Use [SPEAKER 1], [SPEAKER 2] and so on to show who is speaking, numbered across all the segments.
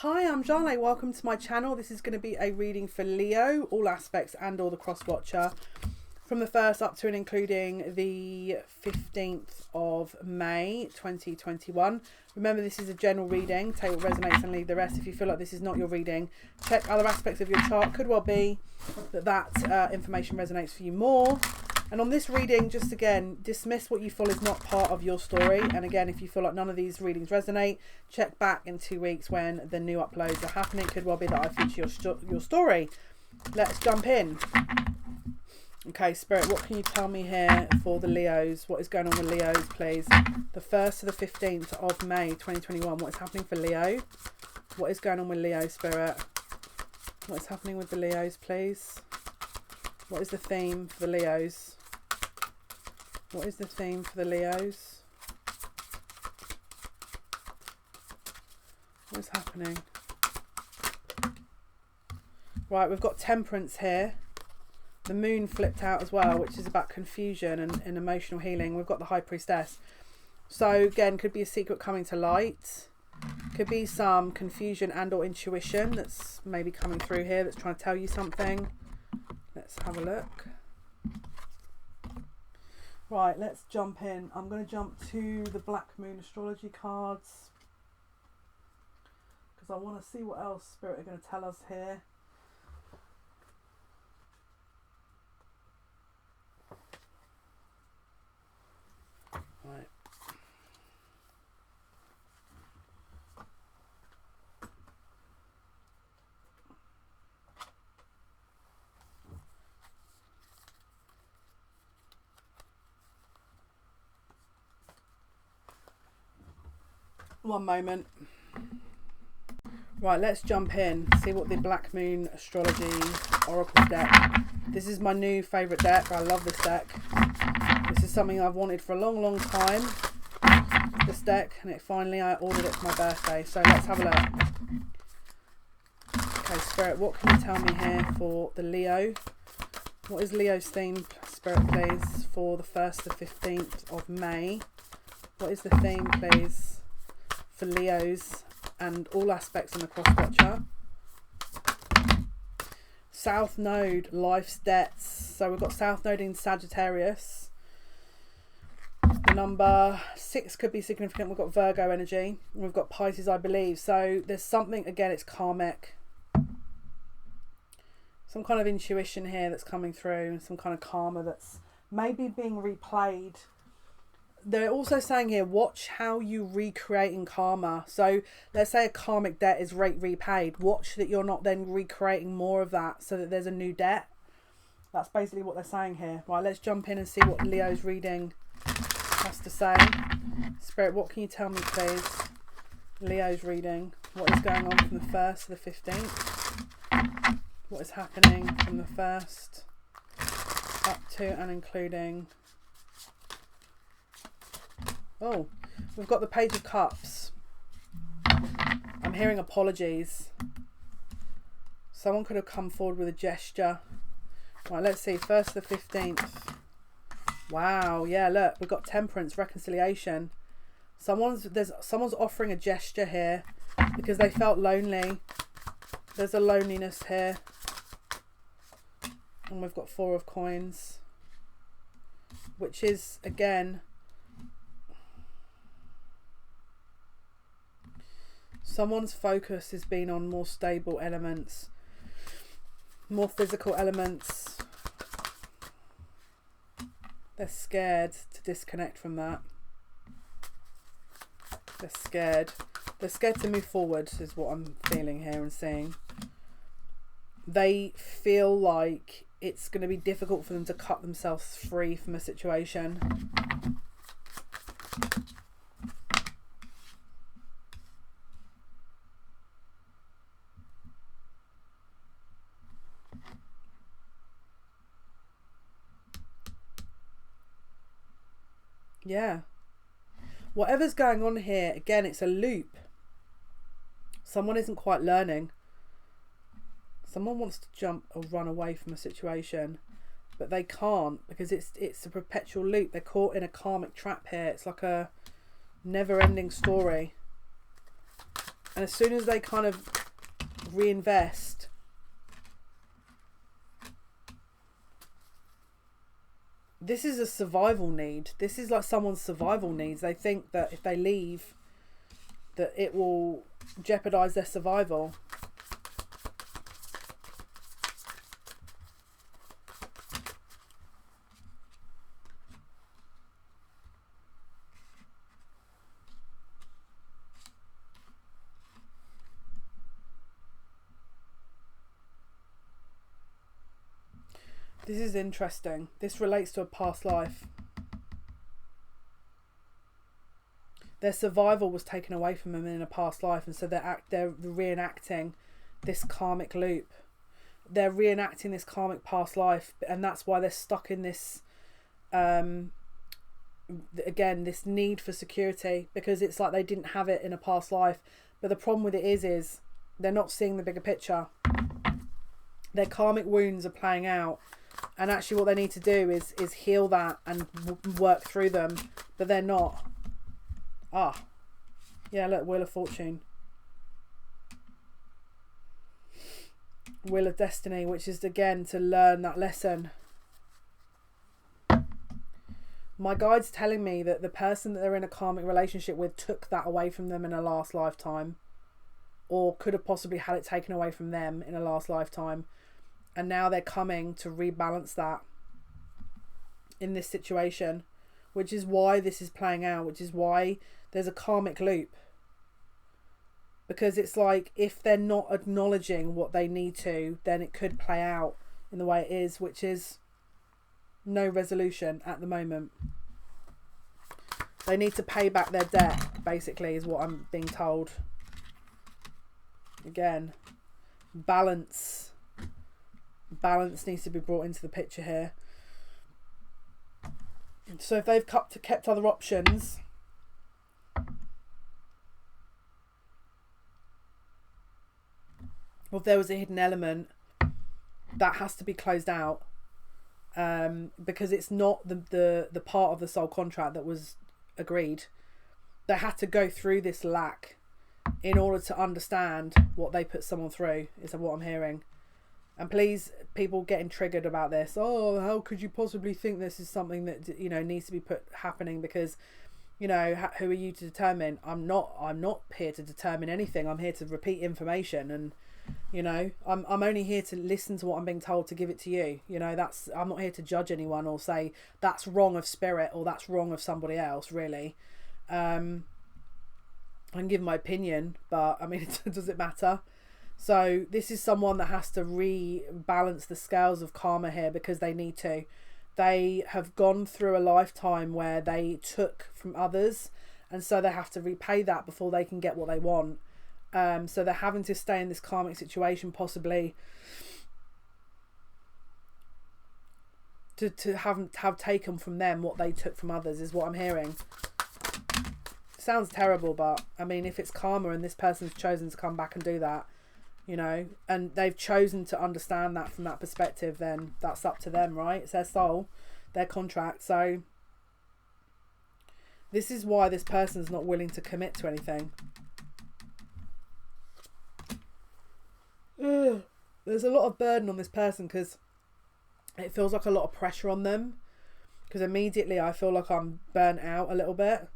[SPEAKER 1] Hi, I'm Jale. Welcome to my channel. This is going to be a reading for Leo, all aspects and all the cross watcher, from the 1st up to and including the 15th of May 2021. Remember, this is a general reading. Take what resonates and leave the rest. If you feel like this is not your reading, check other aspects of your chart. Could well be that information resonates for you more. And on this reading, just again, dismiss what you feel is not part of your story. And again, if you feel like none of these readings resonate, check back in 2 weeks when the new uploads are happening. Could well be that I feature your story. Let's jump in. Okay, Spirit, what can you tell me here for the Leos? What is going on with Leos, please? The 1st to the 15th of May 2021. What is happening for Leo? What is going on with Leo, Spirit? What is happening with the Leos, please? What is the theme for the Leos? What is the theme for the Leos? What is happening? Right, we've got Temperance here. The moon flipped out as well, which is about confusion and emotional healing. We've got the High Priestess. So again, could be a secret coming to light. Could be some confusion and or intuition that's maybe coming through here that's trying to tell you something. Let's have a look. Right, let's jump in. I'm going to jump to the Black Moon Astrology cards because I want to see what else Spirit are going to tell us here. Right. One moment. Right, let's jump in, see what the Black Moon Astrology Oracle deck. This is my new favourite deck. I love this deck. This is something I've wanted for a long time, this deck, and I ordered it for my birthday. So let's have a look. Okay, Spirit, what can you tell me here for the Leo? What is Leo's theme, Spirit, please, for the 1st to 15th of May? What is the theme, please, for Leos and all aspects in the cross watcher? South Node, life's debts. So we've got South Node in Sagittarius. The number 6 could be significant. We've got Virgo energy. We've got Pisces, I believe. So there's something, again, it's karmic. Some kind of intuition here that's coming through. Some kind of karma that's maybe being replayed. They're also saying here, watch how you recreating karma. So let's say a karmic debt is repaid. Watch that you're not then recreating more of that so that there's a new debt. That's basically what they're saying here. Right, let's jump in and see what Leo's reading has to say. Spirit, what can you tell me, please? Leo's reading. What is going on from the 1st to the 15th? What is happening from the 1st up to and including... Oh, we've got the Page of Cups. I'm hearing apologies. Someone could have come forward with a gesture. Right, let's see. 1st to the 15th. Wow, yeah, look, we've got Temperance, reconciliation. Someone's offering a gesture here because they felt lonely. There's a loneliness here. And we've got 4 of Coins, which is, again, someone's focus has been on more stable elements, more physical elements. They're scared to disconnect from that. They're scared. They're scared to move forward is what I'm feeling here and seeing. They feel like it's going to be difficult for them to cut themselves free from a situation. Yeah. Whatever's going on here, again, it's a loop. Someone isn't quite learning. Someone wants to jump or run away from a situation, but they can't because it's a perpetual loop. They're caught in a karmic trap here. It's like a never-ending story. And as soon as they kind of reinvest, this is a survival need. This is like someone's survival needs. They think that if they leave, that it will jeopardize their survival. This is interesting. This relates to a past life. Their survival was taken away from them in a past life, and so they're reenacting this karmic loop. They're reenacting this karmic past life, and that's why they're stuck in this, again, this need for security, because it's like they didn't have it in a past life. But the problem with it is they're not seeing the bigger picture. Their karmic wounds are playing out. And actually what they need to do is heal that and work through them. But they're not. Ah. Yeah, look, Wheel of Fortune. Wheel of Destiny, which is, again, to learn that lesson. My guide's telling me that the person that they're in a karmic relationship with took that away from them in a last lifetime. Or could have possibly had it taken away from them in a last lifetime. And now they're coming to rebalance that in this situation, which is why this is playing out, which is why there's a karmic loop. Because it's like, if they're not acknowledging what they need to, then it could play out in the way it is, which is no resolution at the moment. They need to pay back their debt, basically, is what I'm being told. Again, balance needs to be brought into the picture here. So if they've kept other options, or if there was a hidden element, that has to be closed out, because it's not the part of the soul contract that was agreed. They had to go through this lack in order to understand what they put someone through, is what I'm hearing. And please, people getting triggered about this. Oh, how could you possibly think this is something that, you know, needs to be happening? Because, you know, who are you to determine? I'm not here to determine anything. I'm here to repeat information, and, you know, I'm only here to listen to what I'm being told, to give it to you. You know, I'm not here to judge anyone or say that's wrong of spirit or that's wrong of somebody else. Really, I can give my opinion, but I mean, does it matter? So this is someone that has to rebalance the scales of karma here, because they need to. They have gone through a lifetime where they took from others, and so they have to repay that before they can get what they want. So they're having to stay in this karmic situation, possibly to have taken from them what they took from others, is what I'm hearing. Sounds terrible, but I mean, if it's karma and this person's chosen to come back and do that, you know, and they've chosen to understand that from that perspective, then that's up to them, right? It's their soul, their contract. So this is why this person's not willing to commit to anything. Ugh. There's a lot of burden on this person, because it feels like a lot of pressure on them, because immediately I feel like I'm burnt out a little bit.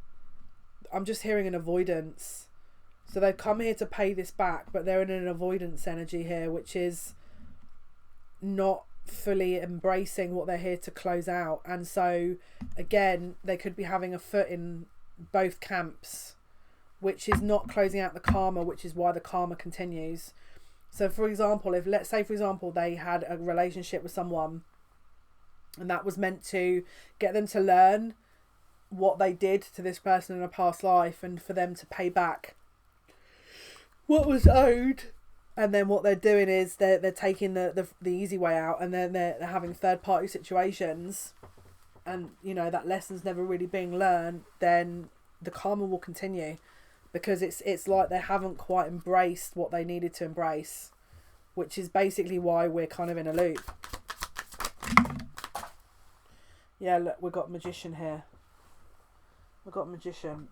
[SPEAKER 1] I'm just hearing an avoidance. So they've come here to pay this back, but they're in an avoidance energy here, which is not fully embracing what they're here to close out. And so, again, they could be having a foot in both camps, which is not closing out the karma, which is why the karma continues. So, for example, if, let's say, for example, they had a relationship with someone and that was meant to get them to learn what they did to this person in a past life, and for them to pay back what was owed, and then what they're doing is they're taking the easy way out, and then they're having third party situations, and, you know, that lesson's never really being learned, then the karma will continue, because it's like they haven't quite embraced what they needed to embrace, which is basically why we're kind of in a loop. Yeah, look, we've got Magician here. We've got Magician.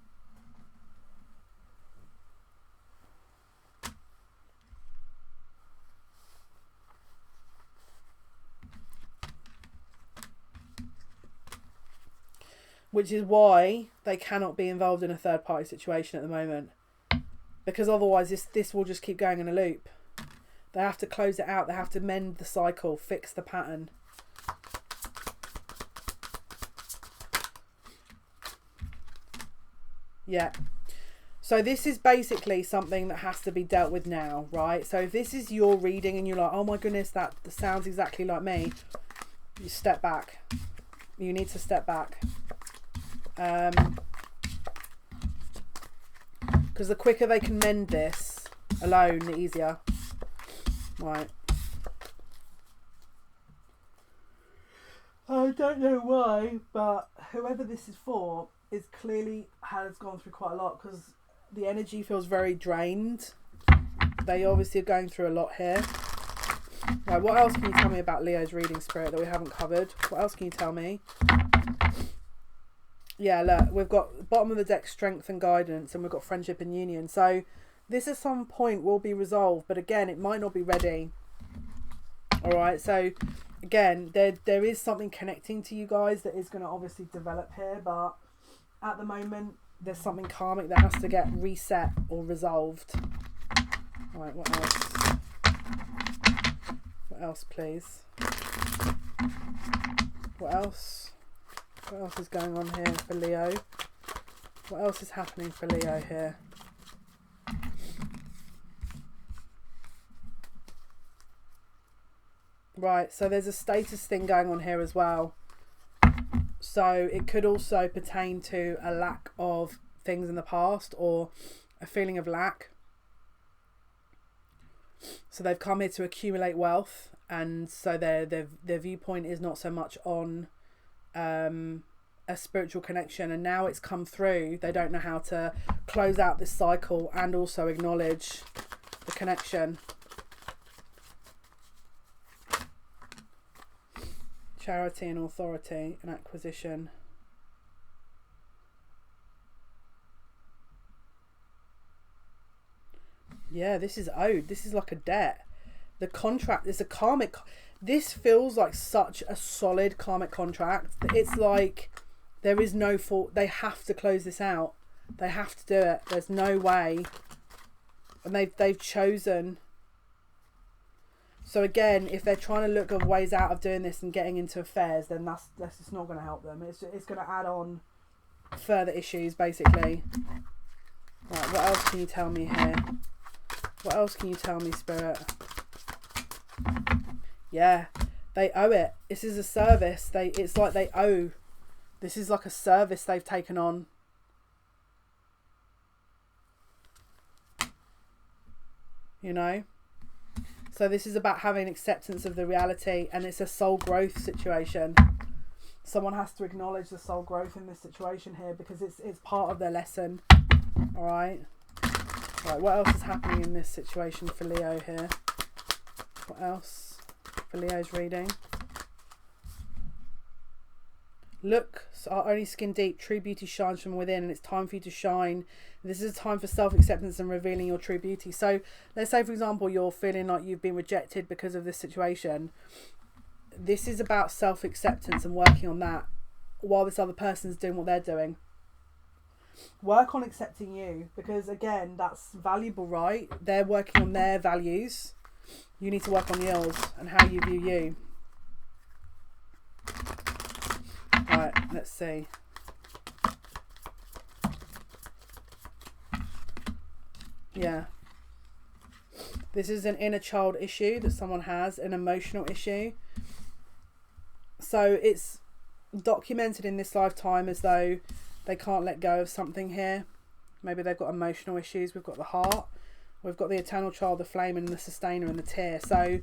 [SPEAKER 1] which is why they cannot be involved in a third party situation at the moment, because otherwise this will just keep going in a loop. They have to close it out. They have to mend the cycle, fix the pattern. Yeah. So this is basically something that has to be dealt with now, right? So if this is your reading and you're like, oh my goodness, that sounds exactly like me, you step back. You need to step back. Because the quicker they can mend this alone, the easier. Right. I don't know why, but whoever this is for is clearly has gone through quite a lot, because the energy feels very drained. They obviously are going through a lot here. Right, what else can you tell me about Leo's reading, Spirit, that we haven't covered? What else can you tell me? Yeah, look, we've got bottom of the deck, strength and guidance, and we've got friendship and union. So this at some point will be resolved, but again, it might not be ready. All right, so again, there is something connecting to you guys that is going to obviously develop here, but at the moment, there's something karmic that has to get reset or resolved. All right, what else? What else, please? What else? What else is going on here for Leo? What else is happening for Leo here? Right, so there's a status thing going on here as well. So it could also pertain to a lack of things in the past, or a feeling of lack. So they've come here to accumulate wealth, and so their viewpoint is not so much on a spiritual connection, and now it's come through. They don't know how to close out this cycle and also acknowledge the connection. Charity and authority and acquisition. Yeah, this is owed. This is like a debt. The contract is a karmic. This feels like such a solid karmic contract. It's like there is no fault. They have to close this out. They have to do it. There's no way. And they've chosen. So again, if they're trying to look at ways out of doing this and getting into affairs, then that's just not going to help them. It's going to add on further issues, basically. Right, what else can you tell me here? What else can you tell me, Spirit? Yeah, they owe it. This is a service. It's like they owe. This is like a service they've taken on. You know? So this is about having acceptance of the reality, and it's a soul growth situation. Someone has to acknowledge the soul growth in this situation here, because it's part of their lesson. All right. Right. What else is happening in this situation for Leo here? What else for Leo's reading? Look, our only skin deep. True beauty shines from within, and it's time for you to shine. This is a time for self-acceptance and revealing your true beauty. So let's say, for example, you're feeling like you've been rejected because of this situation. This is about self-acceptance and working on that while this other person's doing what they're doing. Work on accepting you, because again, that's valuable, right? They're working on their values. You need to work on yours and how you view you. Right, let's see. Yeah. This is an inner child issue that someone has, an emotional issue. So it's documented in this lifetime as though they can't let go of something here. Maybe they've got emotional issues. We've got the heart. We've got the eternal child, the flame, and the sustainer, and the tear. So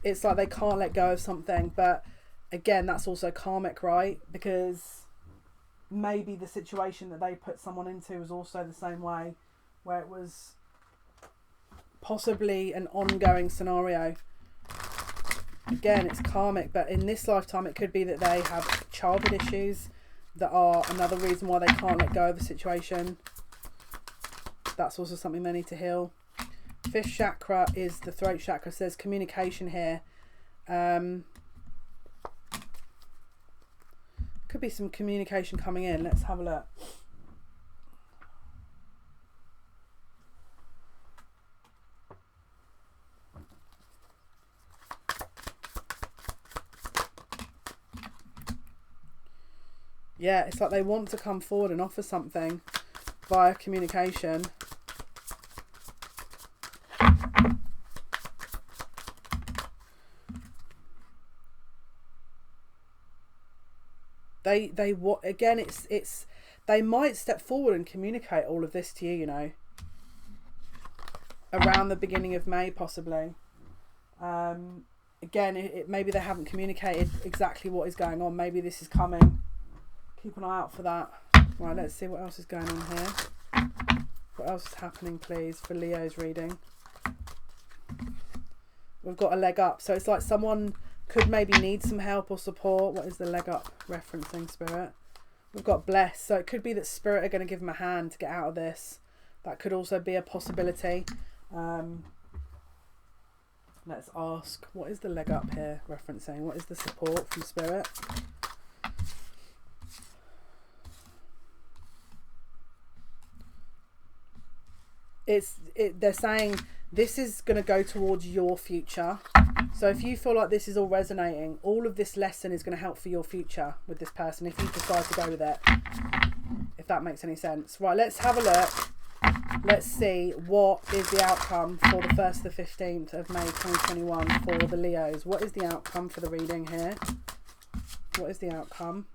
[SPEAKER 1] it's like they can't let go of something. But again, that's also karmic, right? Because maybe the situation that they put someone into was also the same way, where it was possibly an ongoing scenario. Again, it's karmic, but in this lifetime, it could be that they have childhood issues that are another reason why they can't let go of a situation. That's also something they need to heal. Fifth chakra is the throat chakra. So there's communication here. Could Could be some communication coming in. Let's have a look. Yeah, it's like they want to come forward and offer something via communication. Again, it's they might step forward and communicate all of this to you, you know, around the beginning of May possibly. Again, maybe they haven't communicated exactly what is going on. Maybe this is coming. Keep an eye out for that. Right, let's see what else is going on here. What else is happening, please, for Leo's reading? We've got a leg up. So it's like someone could maybe need some help or support. What is the leg up referencing, Spirit? We've got bless. So it could be that Spirit are going to give them a hand to get out of this. That could also be a possibility. Let's ask, what is the leg up here referencing? What is the support from Spirit? They're saying this is going to go towards your future. So if you feel like this is all resonating, all of this lesson is going to help for your future with this person if you decide to go with it, if that makes any sense. Right, let's have a look. Let's see what is the outcome for the 1st to the 15th of May 2021 for the Leos. What is the outcome for the reading here? What is the outcome?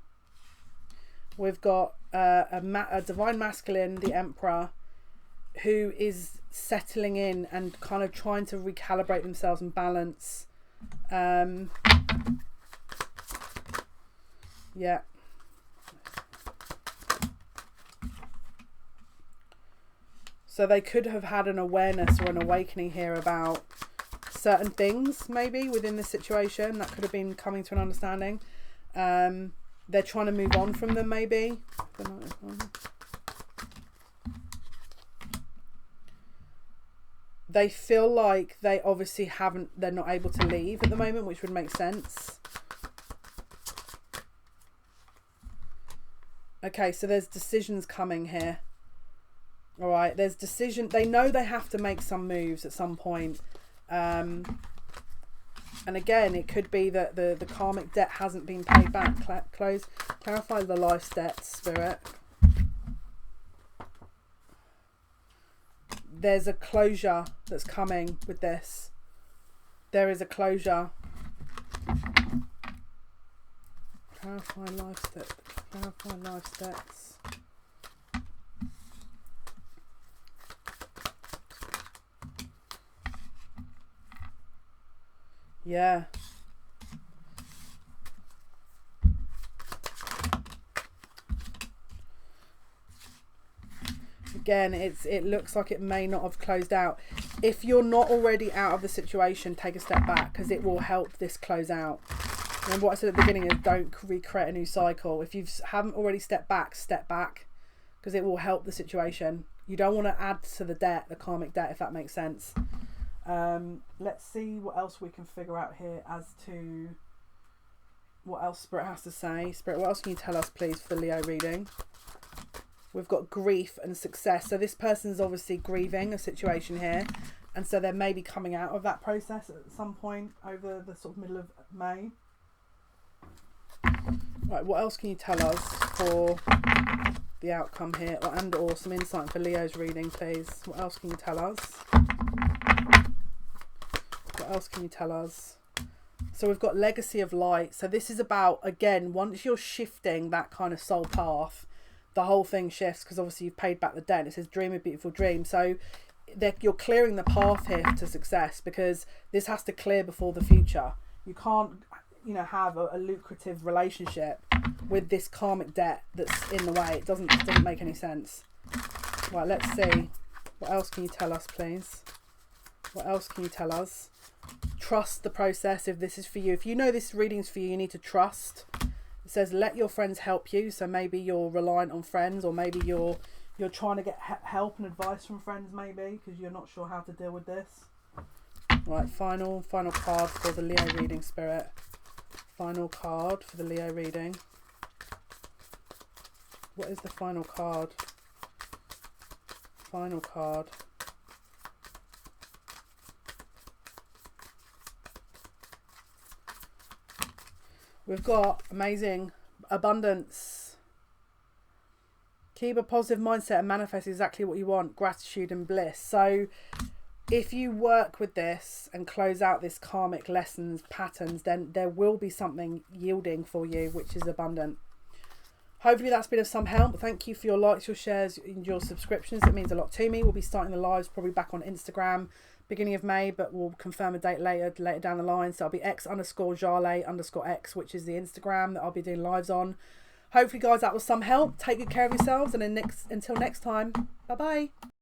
[SPEAKER 1] We've got a divine masculine, the Emperor, who is settling in and kind of trying to recalibrate themselves and balance. Yeah. So they could have had an awareness or an awakening here about certain things maybe within the situation that could have been coming to an understanding. They're trying to move on from them maybe. They feel like they obviously they're not able to leave at the moment, which would make sense. Okay, so there's decisions coming here. All right, there's decision. They know they have to make some moves at some point. And again, it could be that the karmic debt hasn't been paid back. Clarify the life debt, Spirit. There's a closure that's coming with this. There is a closure. Clarify life debt. Clarify life debts. Yeah. Again, it looks like it may not have closed out. If you're not already out of the situation, take a step back because it will help this close out. Remember what I said at the beginning is don't recreate a new cycle. If you haven't already stepped back, step back because it will help the situation. You don't want to add to the debt, the karmic debt, if that makes sense. Let's see what else we can figure out here as to what else Spirit has to say. Spirit, what else can you tell us, please, for the Leo reading? We've got grief and success. So this person's obviously grieving a situation here. And so they're maybe coming out of that process at some point over the sort of middle of May. Right, what else can you tell us for the outcome here? And or some insight for Leo's reading, please. What else can you tell us? What else can you tell us? So we've got legacy of light. So this is about, again, once you're shifting that kind of soul path, the whole thing shifts because obviously you've paid back the debt. It says dream a beautiful dream. So you're clearing the path here to success because this has to clear before the future. You can't, you know, have a lucrative relationship with this karmic debt that's in the way. It doesn't make any sense. Right, let's see. What else can you tell us, please? What else can you tell us? Trust the process if this is for you. If you know this reading's for you, you need to trust. It says let your friends help you. So maybe you're reliant on friends, or maybe you're trying to get help and advice from friends, maybe because you're not sure how to deal with this. Right, final card for the Leo reading, Spirit. Final card for the Leo reading. What is the final card? Final card. We've got amazing abundance. Keep a positive mindset and manifest exactly what you want. Gratitude and bliss. So if you work with this and close out this karmic lessons patterns, then there will be something yielding for you, which is abundant. Hopefully that's been of some help. Thank you for your likes, your shares, and your subscriptions. It means a lot to me. We'll be starting the lives probably back on Instagram beginning of May, but we'll confirm a date later down the line. So I'll be x_Jale_x, which is the Instagram that I'll be doing lives on. Hopefully guys, that was some help. Take good care of yourselves, and then until next time, bye bye.